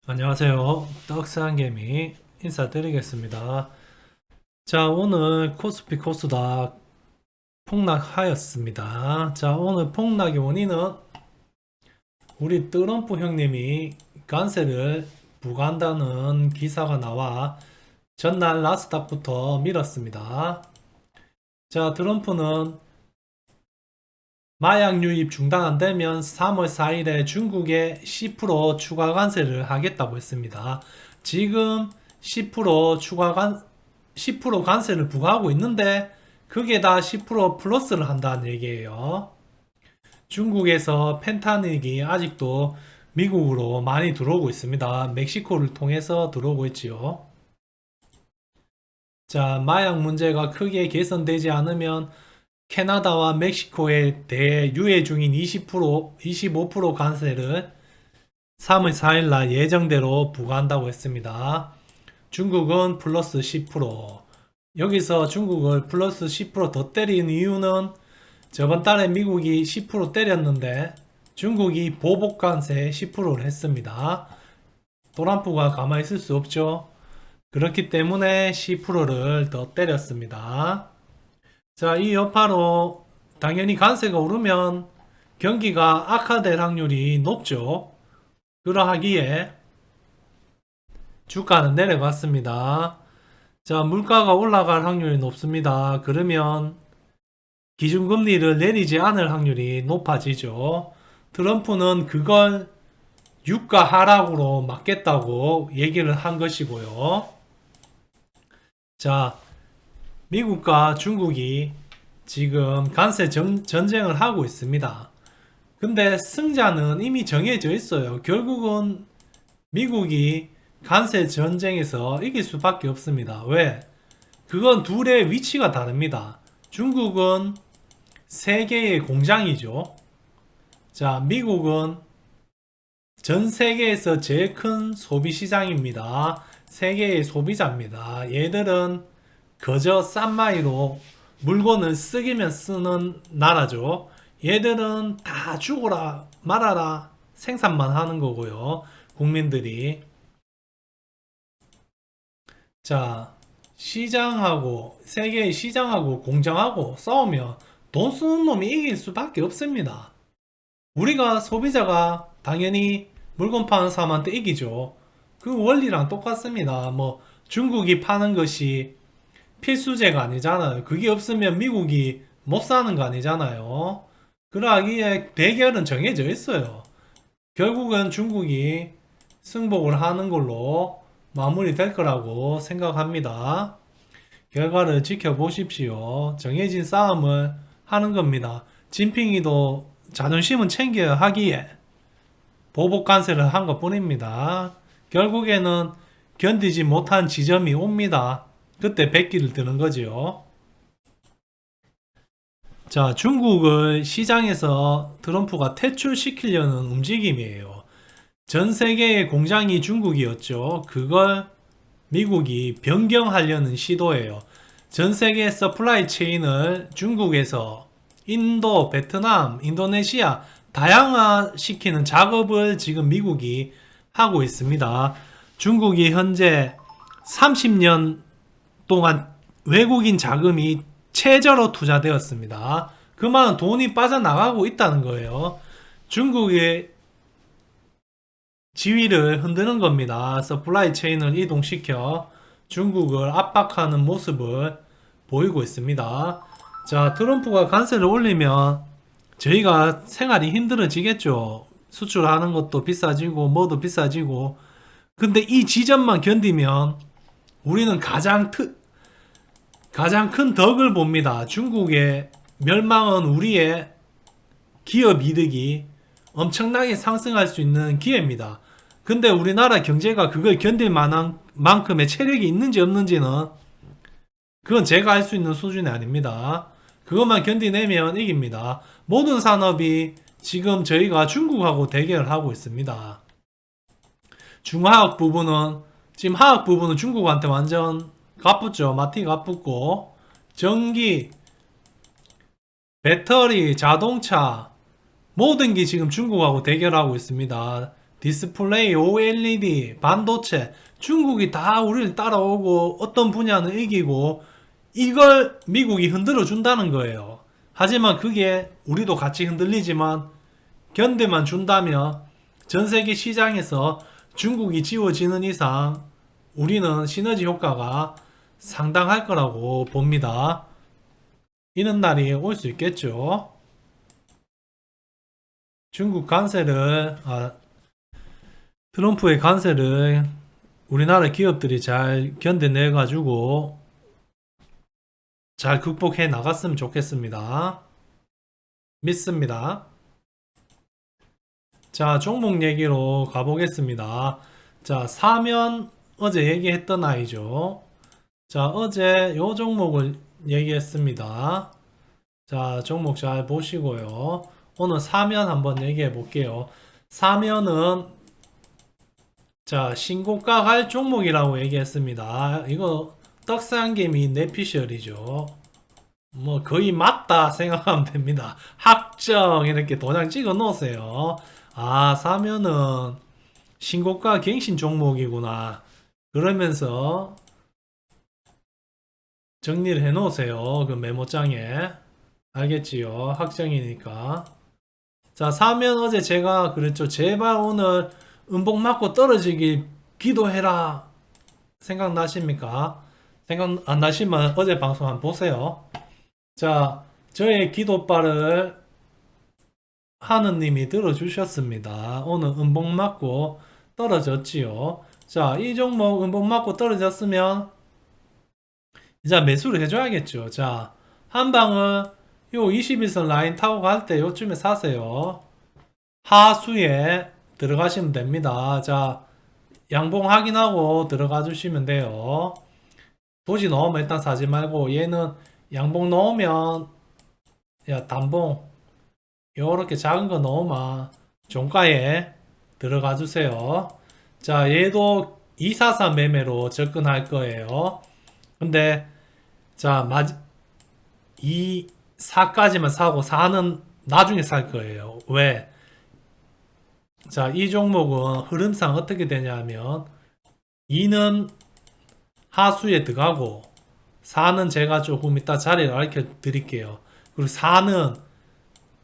안녕하세요. 떡상개미 인사드리겠습니다. 자, 오늘 코스피 코스닥 폭락하였습니다. 자, 오늘 폭락의 원인은 우리 트럼프 형님이 관세를 부과한다는 기사가 나와 전날 나스닥부터 밀었습니다. 자, 트럼프는 마약 유입 중단 안 되면 3월 4일에 중국에 10% 추가 관세를 하겠다고 했습니다. 지금 10% 추가 10% 관세를 부과하고 있는데 그게 다 10% 플러스를 한다는 얘기예요. 중국에서 펜타닐이 아직도 미국으로 많이 들어오고 있습니다. 멕시코를 통해서 들어오고 있지요. 자, 마약 문제가 크게 개선되지 않으면 캐나다와 멕시코에 대해 유예 중인 20%, 25% 관세를 3월 4일 날 예정대로 부과한다고 했습니다. 중국은 플러스 10%. 여기서 중국을 플러스 10%더 때린 이유는 저번 달에 미국이 10% 때렸는데 중국이 보복 관세 10%를 했습니다. 트럼프가 가만히 있을 수 없죠. 그렇기 때문에 10%를 더 때렸습니다. 자, 이 여파로 당연히 관세가 오르면 경기가 악화될 확률이 높죠. 그러하기에 주가는 내려갔습니다. 자, 물가가 올라갈 확률이 높습니다. 그러면 기준금리를 내리지 않을 확률이 높아지죠. 트럼프는 그걸 유가 하락으로 막겠다고 얘기를 한 것이고요. 자, 미국과 중국이 지금 관세 전쟁을 하고 있습니다. 근데 승자는 이미 정해져 있어요. 결국은 미국이 관세 전쟁에서 이길 수밖에 없습니다. 왜? 그건 둘의 위치가 다릅니다. 중국은 세계의 공장이죠. 자, 미국은 전 세계에서 제일 큰 소비 시장입니다. 세계의 소비자입니다. 얘들은 그저 싼 마이로 물건을 쓰기면 쓰는 나라죠. 얘들은 다 죽어라 말아라 생산만 하는 거고요. 국민들이. 자, 시장하고 세계의 시장하고 공장하고 싸우면 돈 쓰는 놈이 이길 수밖에 없습니다. 우리가 소비자가 당연히 물건 파는 사람한테 이기죠. 그 원리랑 똑같습니다. 뭐 중국이 파는 것이 필수제가 아니잖아요. 그게 없으면 미국이 못 사는 거 아니잖아요. 그러기에 대결은 정해져 있어요. 결국은 중국이 승복을 하는 걸로 마무리될 거라고 생각합니다. 결과를 지켜보십시오. 정해진 싸움을 하는 겁니다. 진핑이도 자존심은 챙겨야 하기에 보복 관세를 한 것 뿐입니다. 결국에는 견디지 못한 지점이 옵니다. 그때 백기를 드는 거지요. 자, 중국을 시장에서 트럼프가 퇴출시키려는 움직임이에요. 전 세계의 공장이 중국이었죠. 그걸 미국이 변경하려는 시도예요. 전 세계 서플라이 체인을 중국에서 인도, 베트남, 인도네시아 다양화시키는 작업을 지금 미국이 하고 있습니다. 중국이 현재 30년 동안 외국인 자금이 최저로 투자되었습니다. 그 말은 돈이 빠져나가고 있다는 거예요. 중국의 지위를 흔드는 겁니다. 서플라이 체인을 이동시켜 중국을 압박하는 모습을 보이고 있습니다. 자, 트럼프가 관세를 올리면 저희가 생활이 힘들어지겠죠. 수출하는 것도 비싸지고 뭐도 비싸지고. 근데 이 지점만 견디면 우리는 가장 큰 덕을 봅니다. 중국의 멸망은 우리의 기업 이득이 엄청나게 상승할 수 있는 기회입니다. 근데 우리나라 경제가 그걸 견딜 만한 만큼의 체력이 있는지 없는지는 그건 제가 알 수 있는 수준이 아닙니다. 그것만 견디내면 이깁니다. 모든 산업이 지금 저희가 중국하고 대결을 하고 있습니다. 중화학 부분은 지금 화학 부분은 중국한테 완전 가쁘죠. 마티 가쁘고 전기, 배터리, 자동차 모든 게 지금 중국하고 대결하고 있습니다. 디스플레이, OLED, 반도체, 중국이 다 우리를 따라오고 어떤 분야는 이기고 이걸 미국이 흔들어 준다는 거예요. 하지만 그게 우리도 같이 흔들리지만 견제만 준다면 전 세계 시장에서 중국이 지워지는 이상 우리는 시너지 효과가 상당할 거라고 봅니다. 이런 날이 올 수 있겠죠. 중국 관세를, 트럼프의 관세를 우리나라 기업들이 잘 견뎌내가지고 잘 극복해 나갔으면 좋겠습니다. 믿습니다. 자, 종목 얘기로 가보겠습니다. 자, 사면 어제 얘기했던 아이죠. 자, 어제 요 종목을 얘기했습니다. 자, 종목 잘 보시고요. 오늘 사면 한번 얘기해 볼게요. 사면은 자, 신고가 갈 종목이라고 얘기했습니다. 이거 떡상개미 내피셜이죠. 뭐 거의 맞다 생각하면 됩니다. 확정 이렇게 도장 찍어 놓으세요. 사면은 신고가 갱신 종목이구나. 그러면서 정리를 해 놓으세요. 그 메모장에. 알겠지요? 확정이니까. 자, 사면 어제 제가 그랬죠. 제발 오늘 음봉 맞고 떨어지길 기도해라. 생각나십니까? 생각 안 나시면 어제 방송 한번 보세요. 자, 저의 기도바를 하느님이 들어주셨습니다. 오늘 음봉 맞고 떨어졌지요. 자, 이 종목 음봉 맞고 떨어졌으면 이제 매수를 해줘야겠죠. 자, 한방은 요 21선 라인 타고 갈 때 요쯤에 사세요. 하수에 들어가시면 됩니다. 자, 양봉 확인하고 들어가 주시면 돼요. 도지 넣으면 일단 사지 말고 얘는 양봉 넣으면 야 단봉 요렇게 작은 거 넣으면 종가에 들어가 주세요. 자, 얘도 243 매매로 접근할 거예요. 근데 자, 2, 4까지만 사고 4는 나중에 살 거예요. 왜? 자, 이 종목은 흐름상 어떻게 되냐면 2는 하수에 들어가고 4는 제가 조금 이따 자리를 알려 드릴게요. 그리고 4는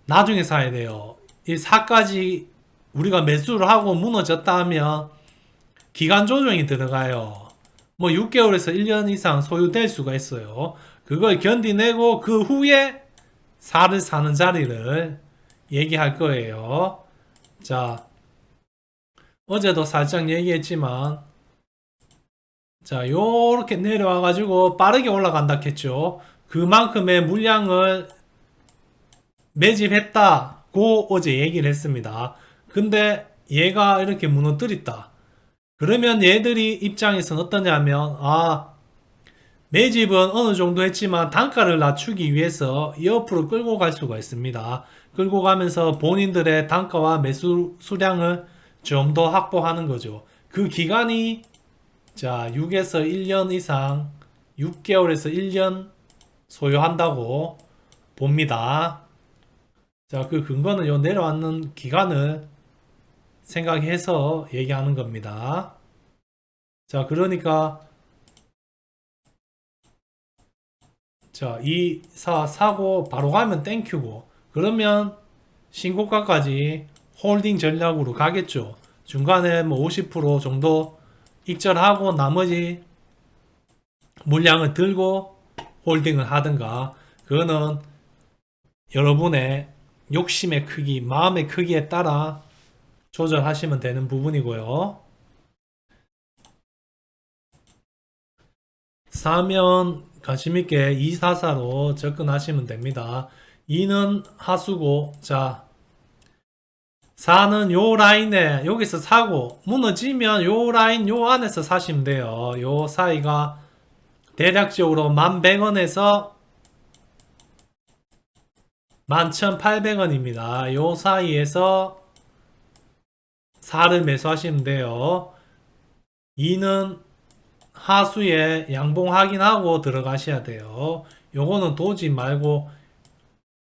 나중에 사야 돼요. 이 4까지 우리가 매수를 하고 무너졌다 하면 기간 조정이 들어가요. 뭐 6개월에서 1년 이상 소요될 수가 있어요. 그걸 견디내고 그 후에 4를 사는 자리를 얘기할 거예요. 자, 어제도 살짝 얘기했지만 자, 요렇게 내려와 가지고 빠르게 올라간다 했죠. 그만큼의 물량을 매집했다고 어제 얘기를 했습니다. 근데 얘가 이렇게 무너뜨렸다. 그러면 얘들이 입장에서는 어떠냐면 매집은 어느 정도 했지만 단가를 낮추기 위해서 옆으로 끌고 갈 수가 있습니다. 끌고 가면서 본인들의 단가와 매수 수량을 좀 더 확보하는 거죠. 그 기간이 자 6에서 1년 이상 6개월에서 1년 소요한다고 봅니다. 자, 그 근거는 요 내려왔는 기간을 생각해서 얘기하는 겁니다. 자, 그러니까 자, 2, 4 사고 바로 가면 땡큐고 그러면 신고가까지 홀딩 전략으로 가겠죠. 중간에 뭐 50% 정도 익절하고 나머지 물량을 들고 홀딩을 하든가 그거는 여러분의 욕심의 크기, 마음의 크기에 따라 조절하시면 되는 부분이고요. 사면 관심있게 244로 접근하시면 됩니다. 2는 하수고 자 4는 요 라인에 여기서 사고 무너지면 요 라인 요 안에서 사시면 돼요. 요 사이가 대략적으로 11,100원에서 11,800원입니다. 요 사이에서 4를 매수하시면 돼요. 2는 하수에 양봉 확인하고 들어가셔야 돼요. 요거는 도지 말고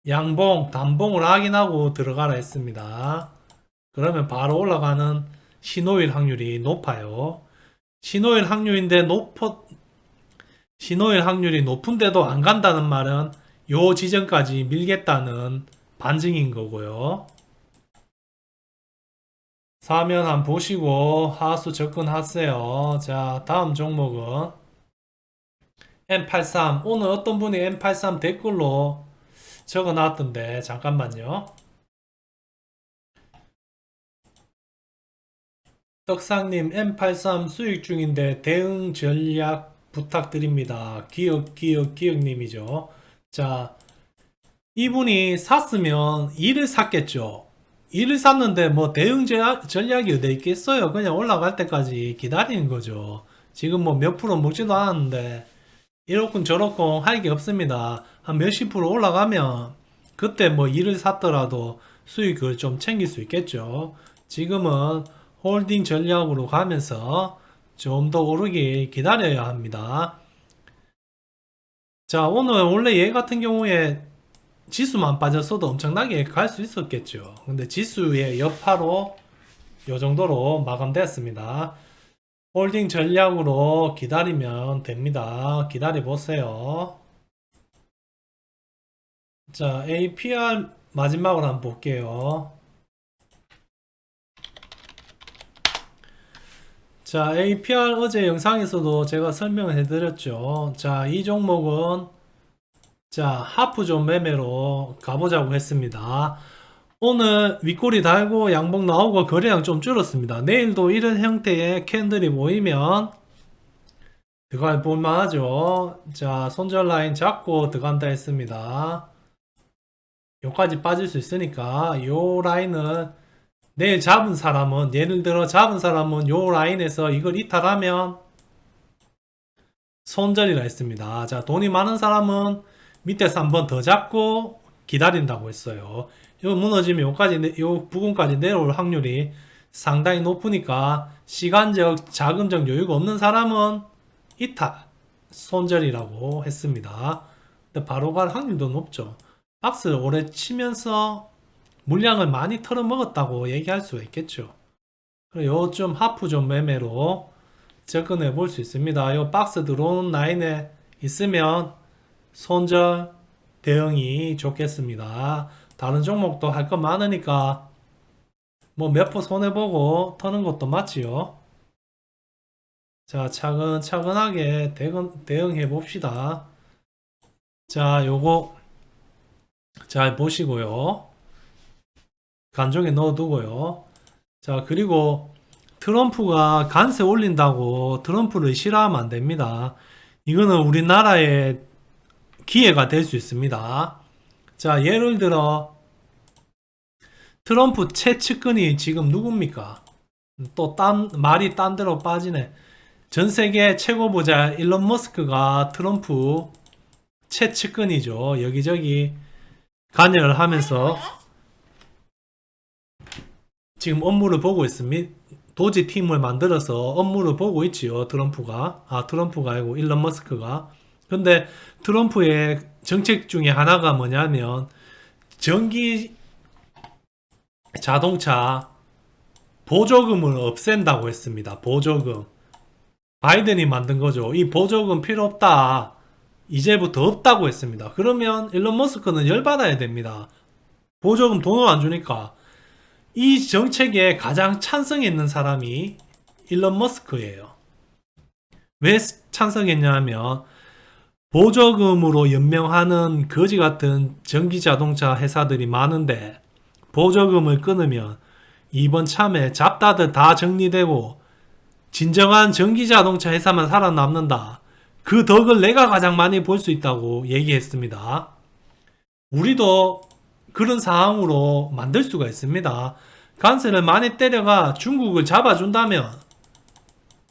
양봉, 단봉을 확인하고 들어가라 했습니다. 그러면 바로 올라가는 신호일 확률이 높아요. 신호일 확률인데 신호일 확률이 높은데도 안 간다는 말은 요 지점까지 밀겠다는 반증인 거고요. 사면 한번 보시고 하수 접근하세요. 자, 다음 종목은 M83. 오늘 어떤 분이 M83 댓글로 적어 놨던데 잠깐만요. 떡상님 M83 수익 중인데 대응 전략 부탁드립니다. 기억님이죠. 자, 이분이 샀으면 2를 샀겠죠. 2를 샀는데 뭐 대응 전략이 어디 있겠어요. 그냥 올라갈 때까지 기다리는 거죠. 지금 뭐 몇 프로 먹지도 않았는데 이렇군 저렇군 할 게 없습니다. 한 몇십 프로 올라가면 그때 뭐 2를 샀더라도 수익을 좀 챙길 수 있겠죠. 지금은 홀딩 전략으로 가면서 좀 더 오르길 기다려야 합니다. 자, 오늘 원래 얘 같은 경우에 지수만 빠졌어도 엄청나게 갈 수 있었겠죠. 근데 지수의 여파로 요 정도로 마감되었습니다. 홀딩 전략으로 기다리면 됩니다. 기다려 보세요. 자, APR 마지막으로 한번 볼게요. 자, APR 어제 영상에서도 제가 설명을 해드렸죠. 자, 이 종목은 자, 하프존 매매로 가보자고 했습니다. 오늘 윗꼬리 달고 양봉 나오고 거래량 좀 줄었습니다. 내일도 이런 형태의 캔들이 보이면 들어갈 볼만하죠. 자, 손절 라인 잡고 들어간다 했습니다. 요까지 빠질 수 있으니까 요 라인을 내일 잡은 사람은 예를 들어 잡은 사람은 요 라인에서 이걸 이탈하면 손절이라 했습니다. 자, 돈이 많은 사람은 밑에서 한번 더 잡고 기다린다고 했어요. 요 무너지면 요 부분까지 내려올 확률이 상당히 높으니까 시간적 자금적 여유가 없는 사람은 이탈 손절이라고 했습니다. 근데 바로 갈 확률도 높죠. 박스를 오래 치면서 물량을 많이 털어먹었다고 얘기할 수가 있겠죠. 요좀 하프 좀 매매로 접근해 볼 수 있습니다. 요 박스 들어오는 라인에 있으면 손절 대응이 좋겠습니다. 다른 종목도 할 거 많으니까 뭐 몇 포 손해보고 터는 것도 맞지요. 자, 차근차근하게 대응해 봅시다. 자, 요거 잘 보시고요. 간종에 넣어두고요. 자, 그리고 트럼프가 관세 올린다고 트럼프를 싫어하면 안 됩니다. 이거는 우리나라의 기회가 될 수 있습니다. 자, 예를 들어 트럼프 최측근이 지금 누굽니까? 또 말이 딴 데로 빠지네. 전 세계 최고 부자 일론 머스크가 트럼프 최측근이죠. 여기저기 관여를 하면서 지금 업무를 보고 있습니다. 도지 팀을 만들어서 업무를 보고 있지요. 트럼프가 아니고 일론 머스크가. 근데 트럼프의 정책 중에 하나가 뭐냐면 전기 자동차 보조금을 없앤다고 했습니다. 보조금. 바이든이 만든 거죠. 이 보조금 필요 없다. 이제부터 없다고 했습니다. 그러면 일론 머스크는 열받아야 됩니다. 보조금 돈을 안 주니까. 이 정책에 가장 찬성에 있는 사람이 일론 머스크예요. 왜 찬성했냐 하면 보조금으로 연명하는 거지 같은 전기 자동차 회사들이 많은데 보조금을 끊으면 이번 참에 잡다들 다 정리되고 진정한 전기 자동차 회사만 살아남는다. 그 덕을 내가 가장 많이 볼 수 있다고 얘기했습니다. 우리도 그런 상황으로 만들 수가 있습니다. 관세를 많이 때려가 중국을 잡아준다면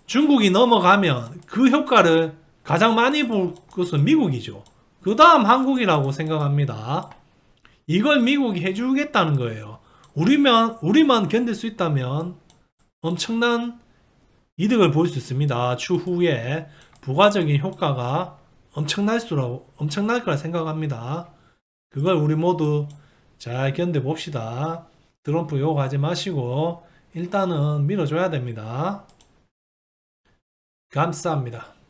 중국이 넘어가면 그 효과를 가장 많이 볼 것은 미국이죠. 그 다음 한국이라고 생각합니다. 이걸 미국이 해주겠다는 거예요. 우리만 견딜 수 있다면 엄청난 이득을 볼 수 있습니다. 추후에 부가적인 효과가 엄청날 거라 생각합니다. 그걸 우리 모두 잘 견뎌 봅시다. 트럼프 욕하지 마시고 일단은 밀어줘야 됩니다. 감사합니다.